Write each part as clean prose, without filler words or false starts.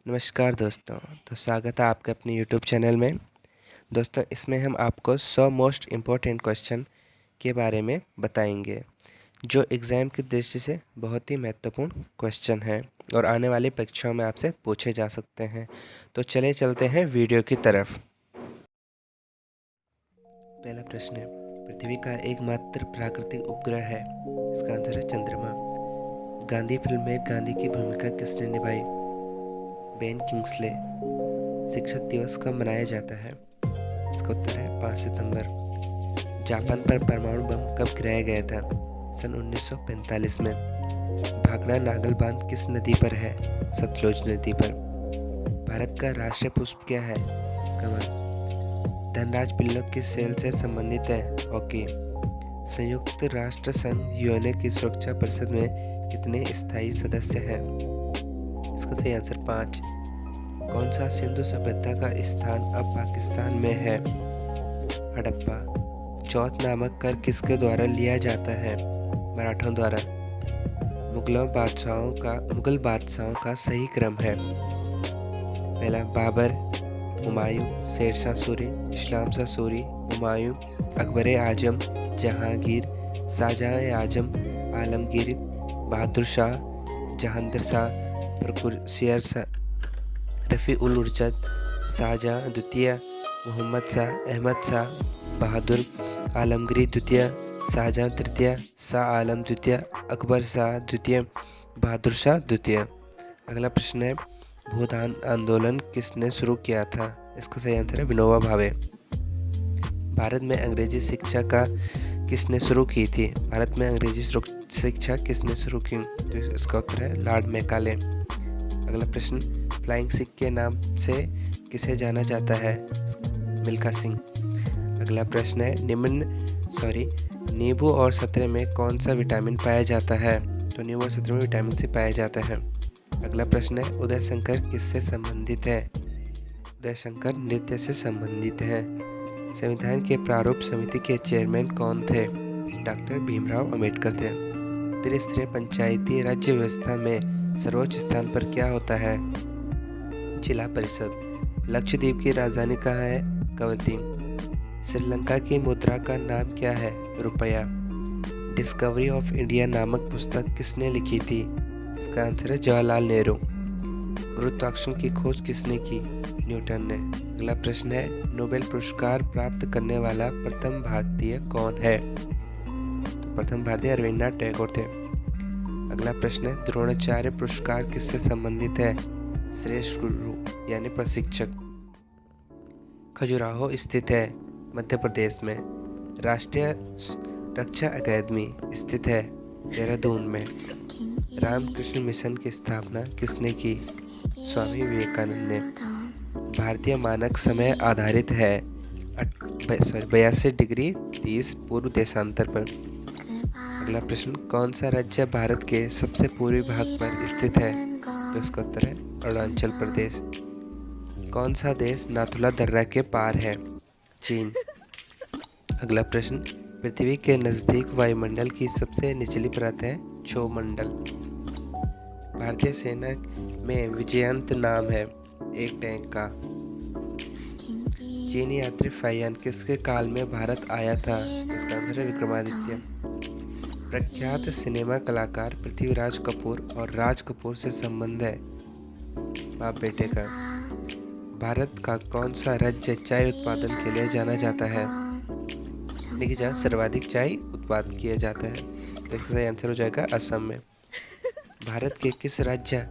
नमस्कार दोस्तों। तो स्वागत है आपके अपने YouTube चैनल में। दोस्तों, इसमें हम आपको 100 मोस्ट इम्पोर्टेंट क्वेश्चन के बारे में बताएंगे जो एग्ज़ाम की दृष्टि से बहुत ही महत्वपूर्ण क्वेश्चन हैं और आने वाली परीक्षाओं में आपसे पूछे जा सकते हैं। तो चले चलते हैं वीडियो की तरफ। पहला प्रश्न है, पृथ्वी का एकमात्र प्राकृतिक उपग्रह है। इसका आंसर है चंद्रमा। गांधी फिल्म में गांधी की भूमिका किसने निभाई? Ben Kingsley. शिक्षक दिवस कब मनाया जाता है? इसका उत्तर है 5 सितंबर। जापान पर परमाणु बम कब गिराया गया था? सन 1945 में। भाखड़ा नागल बांध किस नदी पर है? सतलुज नदी पर। भारत का राष्ट्रीय पुष्प क्या है? कमल। धनराज पिल्लो किस सेल से संबंधित है? हॉकी। संयुक्त राष्ट्र संघ यूएनओ की सुरक्षा परिषद में कितने स्थायी सदस्य हैं? इसका सही आंसर 5। कौन सा सिंधु सभ्यता का स्थान अब पाकिस्तान में है? हड़प्पा। चौथ नामक कर किसके द्वारा लिया जाता है? मराठों द्वारा। मुगल बादशाहों का सही क्रम है? पहला बाबर, हुमायूं, शेरशाह सूरी, इस्लाम शाह सूरी, हुमायूं, अकबर आजम, जहांगीर, शाहजहां आजम, आलमगीर, बहादुर शाह, जहांगीर शाह, शेर शाह, रफ़ी उल उर्जद, शाहजहां द्वितीय, मोहम्मद शाह, अहमद शाह, बहादुर, आलमगीर द्वितीय, शाहजहां तृतीय, शाह आलम द्वितीय, अकबर शाह द्वितीय, बहादुर शाह द्वितीय। अगला प्रश्न है, भूदान आंदोलन किसने शुरू किया था? इसका सही आंसर है विनोबा भावे। भारत में अंग्रेजी शिक्षा का किसने शुरू की थी? भारत में अंग्रेजी शिक्षा किसने शुरू की? तो इसका उत्तर है लॉर्ड मैकाले। अगला प्रश्न, फ्लाइंग सिख के नाम से किसे जाना जाता है? मिल्खा सिंह। अगला प्रश्न है, नींबू और संतरे में कौन सा विटामिन पाया जाता है? तो नींबू और संतरे में विटामिन सी पाया जाता है। अगला प्रश्न है, उदय शंकर किससे संबंधित है? उदय शंकर नृत्य से संबंधित है। संविधान के प्रारूप समिति के चेयरमैन कौन थे? डॉक्टर भीमराव अंबेडकर थे। त्रिस्तरीय पंचायती राज्य व्यवस्था में सर्वोच्च स्थान पर क्या होता है? जिला परिषद। लक्षद्वीप की राजधानी कहाँ है? कवरत्ती। श्रीलंका की मुद्रा का नाम क्या है? रुपया। डिस्कवरी ऑफ इंडिया नामक पुस्तक किसने लिखी थी? इसका आंसर है जवाहरलाल नेहरू। गुरुत्वाकर्षण की खोज किसने की? न्यूटन ने। अगला प्रश्न है, नोबेल पुरस्कार प्राप्त करने वाला प्रथम भारतीय कौन है? तो प्रथम भारतीय रविन्द्रनाथ टैगोर थे। अगला प्रश्न है, द्रोणाचार्य पुरस्कार किससे संबंधित है? श्रेष्ठ गुरु यानी प्रशिक्षक। खजुराहो स्थित है मध्य प्रदेश में। राष्ट्रीय रक्षा अकादमी स्थित है देहरादून में। रामकृष्ण मिशन की स्थापना किसने की? स्वामी विवेकानंद ने। भारतीय मानक समय आधारित है 82 डिग्री 30 पूर्व देशांतर पर। अगला प्रश्न, कौन सा राज्य भारत के सबसे पूर्वी भाग पर स्थित है? तो इसका उत्तर है अरुणाचल प्रदेश। कौन सा देश नाथुला दर्रा के पार है? चीन। अगला प्रश्न, पृथ्वी के नज़दीक वायुमंडल की सबसे निचली परत है क्षोमंडल। भारतीय सेना में विजयंत नाम है एक टैंक का। चीनी यात्री फाहियान किसके काल में भारत आया था? इसका आंसर है विक्रमादित्य। प्रख्यात सिनेमा कलाकार पृथ्वीराज कपूर और राज कपूर से संबंध है बाप बेटे का। भारत का कौन सा राज्य चाय उत्पादन के लिए जाना जाता है? देखिए, जहाँ सर्वाधिक चाय उत्पादन किया जाता है। तो इसका सही आंसर हो जाएगा असम में। भारत के किस राज्य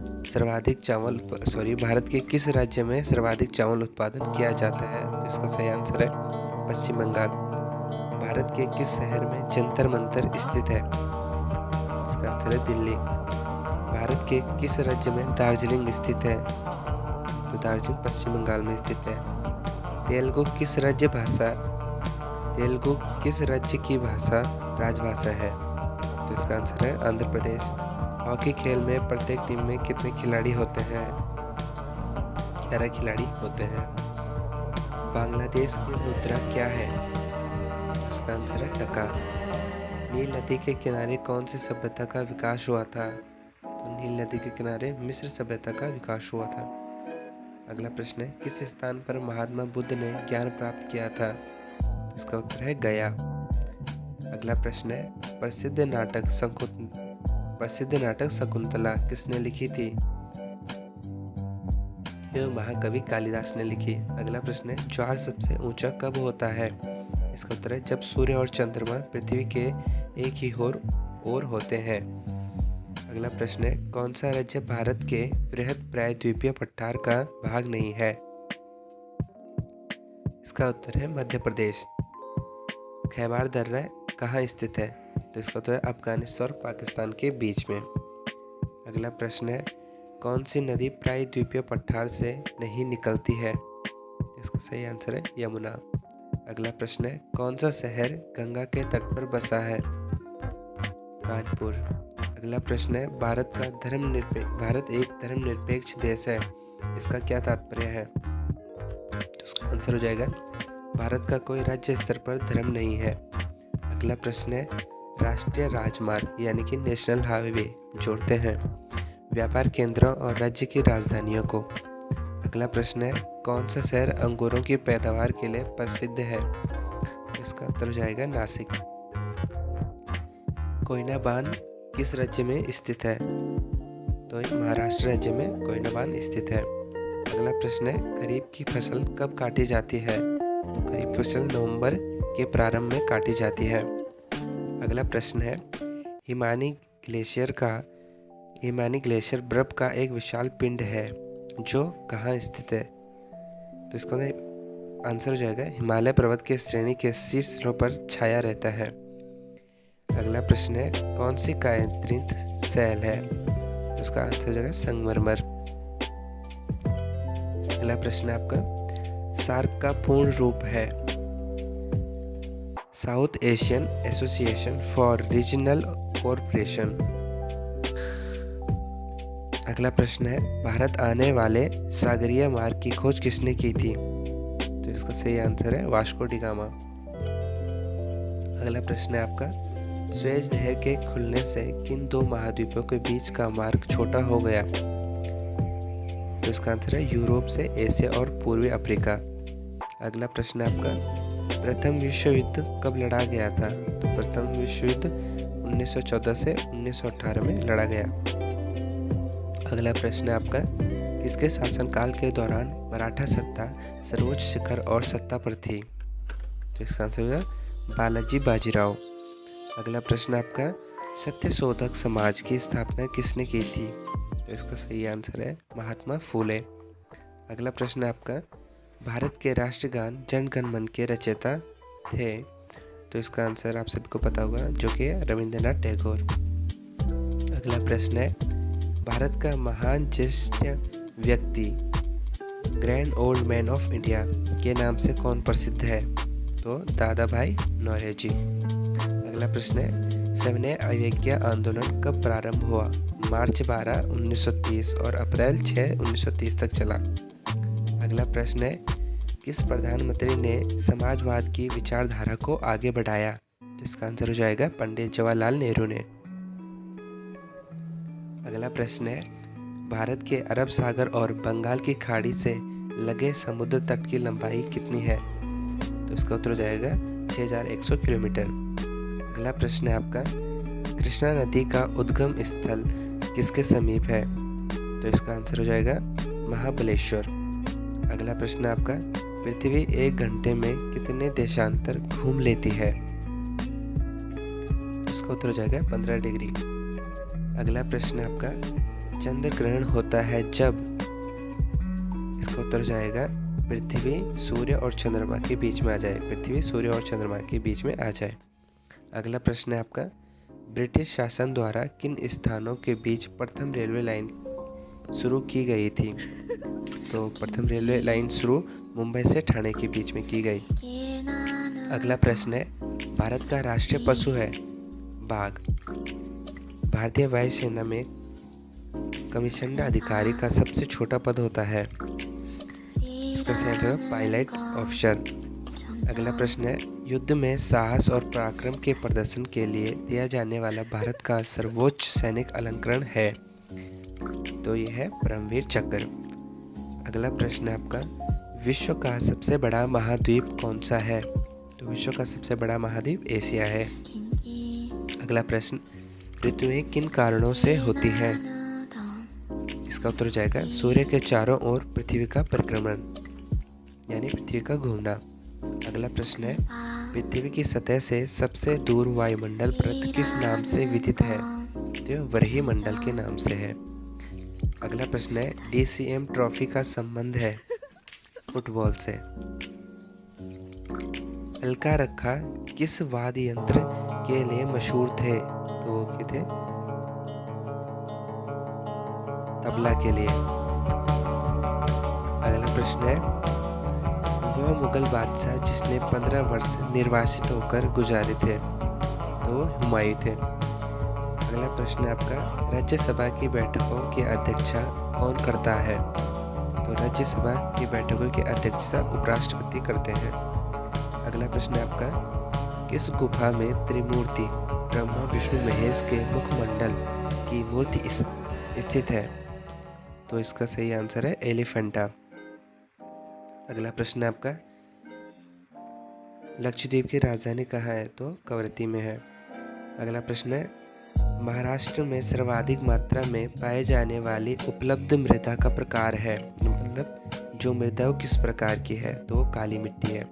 में सर्वाधिक चावल उत्पादन किया जाता है? तो इसका सही आंसर है पश्चिम बंगाल। भारत के किस शहर में जंतर मंतर स्थित है? इसका आंसर है दिल्ली। भारत के किस राज्य में दार्जिलिंग स्थित है? तो दार्जिलिंग पश्चिम बंगाल में स्थित है। तेलुगु किस राज्य की भाषा राजभाषा है? तो इसका आंसर है आंध्र प्रदेश। हॉकी खेल में प्रत्येक टीम में कितने खिलाड़ी होते हैं? 11 खिलाड़ी होते हैं। बांग्लादेश की मुद्रा क्या है? उसका आंसर है टका। नील नदी के किनारे कौन सी सभ्यता का विकास हुआ था? तो नील नदी के किनारे मिस्र सभ्यता का विकास हुआ था। अगला प्रश्न है किस स्थान पर महात्मा बुद्ध ने ज्ञान प्राप्त किया था? इसका उत्तर है गया। अगला प्रश्न है प्रसिद्ध नाटक शकुंतला किसने लिखी थी? यह महाकवि कालिदास ने लिखी। अगला प्रश्न है ज्वार सबसे ऊंचा कब होता है? इसका उत्तर है जब सूर्य और चंद्रमा पृथ्वी के एक ही ओर होते हैं। अगला प्रश्न है कौन सा राज्य भारत के बृहद प्रायद्वीपीय पठार का भाग नहीं है? इसका उत्तर है मध्य प्रदेश। खैबर दर्रा कहाँ स्थित है? तो इसका उत्तर है अफगानिस्तान और पाकिस्तान के बीच में। अगला प्रश्न है कौन सी नदी प्रायद्वीपीय पठार से नहीं निकलती है? इसका सही आंसर है यमुना। अगला प्रश्न है कौन सा शहर गंगा के तट पर बसा है? कानपुर। अगला प्रश्न है भारत एक धर्मनिरपेक्ष देश है, इसका क्या तात्पर्य है? तो उसका आंसर हो जाएगा भारत का कोई राज्य स्तर पर धर्म नहीं है। अगला प्रश्न है राष्ट्रीय राजमार्ग यानी कि नेशनल हाईवे जोड़ते हैं व्यापार केंद्रों और राज्य की राजधानियों को। अगला प्रश्न है कौन सा शहर अंगूरों की पैदावार के लिए प्रसिद्ध है? इसका उत्तर हो जाएगा नासिक। कोयना बांध किस राज्य में स्थित है? तो महाराष्ट्र राज्य में कोयना बांध स्थित है। अगला प्रश्न है खरीफ की फसल कब काटी जाती है? तो खरीफ की फसल नवंबर के प्रारंभ में काटी जाती है। अगला प्रश्न है हिमानी ग्लेशियर बर्फ का एक विशाल पिंड है जो कहाँ स्थित है? तो इसका आंसर हो जाएगा हिमालय पर्वत के श्रेणी के शीर्ष सिरों पर छाया रहता है। अगला प्रश्न है कौन सी कायांतरित शैल है? तो उसका आंसर हो जाएगा संगमरमर। अगला प्रश्न है आपका सार्क का पूर्ण रूप है? South Asian association for regional cooperation. अगला प्रश्न है भारत आने वाले सागरीय मार्ग की खोज किसने की थी? तो इसका सही आंसर है वास्को डी गामा। अगला प्रश्न है आपका सुएज नहर के खुलने से किन दो महाद्वीपों के बीच का मार्ग छोटा हो गया? तो इसका आंसर है यूरोप से एशिया और पूर्वी अफ्रीका। अगला प्रश्न है आपका प्रथम विश्व युद्ध कब लड़ा गया था? तो प्रथम विश्व युद्ध 1914 से 1918 में लड़ा गया। अगला प्रश्न है आपका किसके शासनकाल के दौरान मराठा सत्ता सर्वोच्च शिखर और सत्ता पर थी? तो इसका आंसर होगा बालाजी बाजीराव। अगला प्रश्न आपका सत्यशोधक समाज की स्थापना किसने की थी? तो इसका सही आंसर है महात्मा फूले। अगला प्रश्न आपका भारत के राष्ट्रगान जन गण मन के रचयिता थे? तो इसका आंसर आप सबको पता होगा जो कि रविंद्रनाथ टैगोर। अगला प्रश्न है भारत का महान ज्येष्ठ व्यक्ति grand old man of India के नाम से कौन प्रसिद्ध है? तो दादा भाई नौरोजी। अगला प्रश्न है सविनय अवज्ञा आंदोलन कब प्रारंभ हुआ? मार्च 12, 1930 और अप्रैल 6, 1930 तक चला। अगला प्रश्न है किस प्रधानमंत्री ने समाजवाद की विचारधारा को आगे बढ़ाया? तो इसका आंसर हो जाएगा पंडित जवाहरलाल नेहरू ने। अगला प्रश्न है भारत के अरब सागर और बंगाल की खाड़ी से लगे समुद्र तट की लंबाई कितनी है? तो इसका उत्तर हो जाएगा 6100 किलोमीटर। अगला प्रश्न है आपका कृष्णा नदी का उद्गम स्थल किसके समीप है? तो इसका आंसर हो जाएगा महाबलेश्वर। अगला प्रश्न है आपका पृथ्वी 1 घंटे में कितने देशांतर घूम लेती है? तो इसका उत्तर हो जाएगा 15 डिग्री। अगला प्रश्न है आपका चंद्र ग्रहण होता है जब? इसका उत्तर हो जाएगा पृथ्वी सूर्य और चंद्रमा के बीच में आ जाए। पृथ्वी सूर्य और चंद्रमा के बीच में आ जाए। अगला प्रश्न है आपका ब्रिटिश शासन द्वारा किन स्थानों के बीच प्रथम रेलवे लाइन शुरू की गई थी? तो प्रथम रेलवे लाइन शुरू मुंबई से ठाणे के बीच में की गई। अगला प्रश्न है भारत का राष्ट्रीय पशु है बाघ। भारतीय वायुसेना में कमीशन्ड अधिकारी का सबसे छोटा पद होता है? इसका सही आंसर है पायलट ऑफिसर। अगला प्रश्न है युद्ध में साहस और पराक्रम के प्रदर्शन के लिए दिया जाने वाला भारत का सर्वोच्च सैनिक अलंकरण है? तो यह है परमवीर चक्र। अगला प्रश्न है आपका, विश्व का सबसे बड़ा महाद्वीप कौन सा है? तो विश्व का सबसे बड़ा महाद्वीप एशिया है। अगला प्रश्न, ऋतुएं किन कारणों से होती हैं? इसका उत्तर हो जाएगा सूर्य के चारों ओर पृथ्वी का परिक्रमण, यानी पृथ्वी का घूमना। अगला प्रश्न है, पृथ्वी की सतह से सबसे दूर वायुमंडल परत किस नाम से विदित है? तो वरही मंडल के नाम से है। अगला प्रश्न है, DCM ट्रॉफी का संबंध है फुटबॉल से। अलका रखा किस वाद्य यंत्र के लिए मशहूर थे? तो वो क्या थे? तबला के लिए। अगला प्रश्न है, वह मुगल बादशाह जिसने 15 वर्ष निर्वासित होकर गुजारे थे? तो हुमायूं थे। अगला प्रश्न है आपका, राज्यसभा की बैठकों की अध्यक्षता कौन करता है? तो राज्यसभा की बैठकों की अध्यक्षता उपराष्ट्रपति करते हैं। अगला प्रश्न है आपका, किस गुफा में त्रिमूर्ति ब्रह्मा विष्णु महेश के मुखमंडल की मूर्ति स्थित है? तो इसका सही आंसर है एलिफेंटा। अगला प्रश्न है आपका, लक्षद्वीप की राजधानी कहाँ है? तो कवरत्ती में है। अगला प्रश्न है, महाराष्ट्र में सर्वाधिक मात्रा में पाए जाने वाली उपलब्ध मृदा का प्रकार है? मतलब जो मृदा वो किस प्रकार की है? तो वो काली मिट्टी है।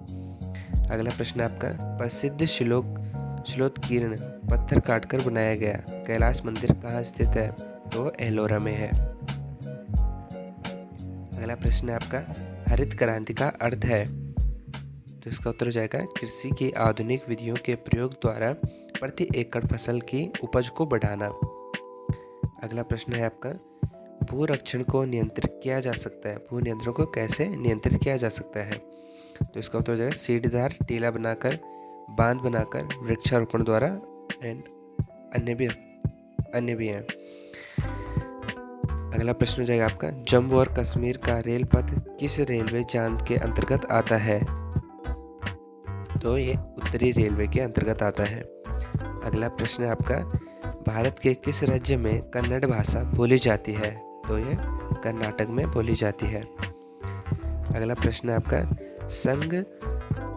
अगला प्रश्न आपका, प्रसिद्ध शिलोत्कीर्ण पत्थर काटकर बनाया गया कैलाश मंदिर कहाँ स्थित है? तो एलोरा में है। अगला प्रश्न है आपका, हरित क्रांति का अर्थ है? तो इसका उत्तर हो जाएगा कृषि की आधुनिक विधियों के प्रयोग द्वारा प्रति एकड़ फसल की उपज को बढ़ाना। अगला प्रश्न है आपका, भूरक्षण को नियंत्रित किया जा सकता है? भू नियंत्रण को कैसे नियंत्रित किया जा सकता है? तो इसका उत्तर हो जाएगा सीढ़ीदार टीला बनाकर, बांध बनाकर, वृक्षारोपण द्वारा एंड अन्य भी हैं। अगला प्रश्न हो जाएगा आपका, जम्मू और कश्मीर का रेल पथ किस रेलवे जांच के अंतर्गत आता है? तो ये उत्तरी रेलवे के अंतर्गत आता है। अगला प्रश्न है आपका, भारत के किस राज्य में कन्नड़ भाषा बोली जाती है? तो ये कर्नाटक में बोली जाती है। अगला प्रश्न है आपका, संघ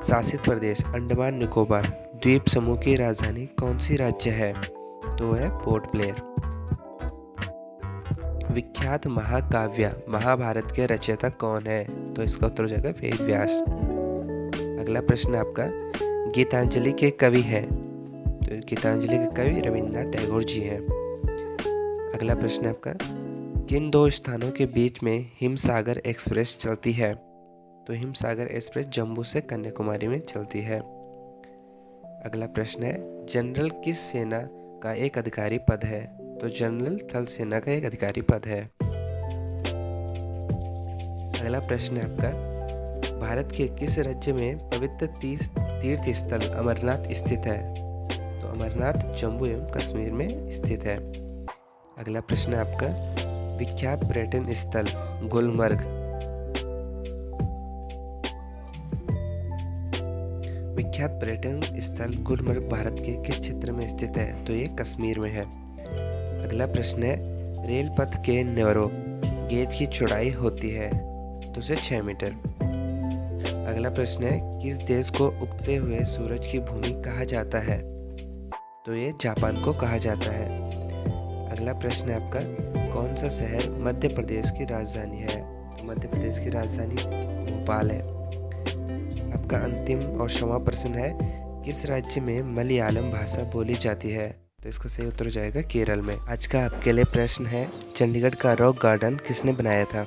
शासित प्रदेश अंडमान निकोबार द्वीप समूह की राजधानी कौन सी राज्य है? तो है पोर्ट ब्लेयर। विख्यात महाकाव्य महाभारत के रचयिता कौन है? तो इसका उत्तर हो जाएगा वेद व्यास। अगला प्रश्न है आपका, गीतांजलि के कवि हैं? तो गीतांजलि के कवि रविन्द्रनाथ टैगोर जी हैं। अगला प्रश्न है आपका, किन दो स्थानों के बीच में हिमसागर एक्सप्रेस चलती है? तो हिमसागर एक्सप्रेस जम्मू से कन्याकुमारी में चलती है। अगला प्रश्न है, जनरल किस सेना का एक अधिकारी पद है? तो जनरल थल सेना का एक अधिकारी पद है। अगला प्रश्न है आपका, भारत के किस राज्य में पवित्र तीर्थ स्थल अमरनाथ स्थित है? तो अमरनाथ जम्मू एवं कश्मीर में स्थित है। अगला प्रश्न है आपका, विख्यात पर्यटन स्थल गुलमर्ग भारत के किस क्षेत्र में स्थित है? तो ये कश्मीर में है। अगला प्रश्न है, रेल पथ के नैरो गेज की चौड़ाई होती है? तो उसे 6 मीटर। अगला प्रश्न है, किस देश को उगते हुए सूरज की भूमि कहा जाता है? तो ये जापान को कहा जाता है। अगला प्रश्न है आपका, कौन सा शहर मध्य प्रदेश की राजधानी है? तो मध्य प्रदेश की राजधानी भोपाल है। आपका अंतिम और 6वां प्रश्न है, किस राज्य में मलयालम भाषा बोली जाती है? तो इसका सही उत्तर हो जाएगा केरल में। आज का आपके लिए प्रश्न है, चंडीगढ़ का रॉक गार्डन किसने बनाया था?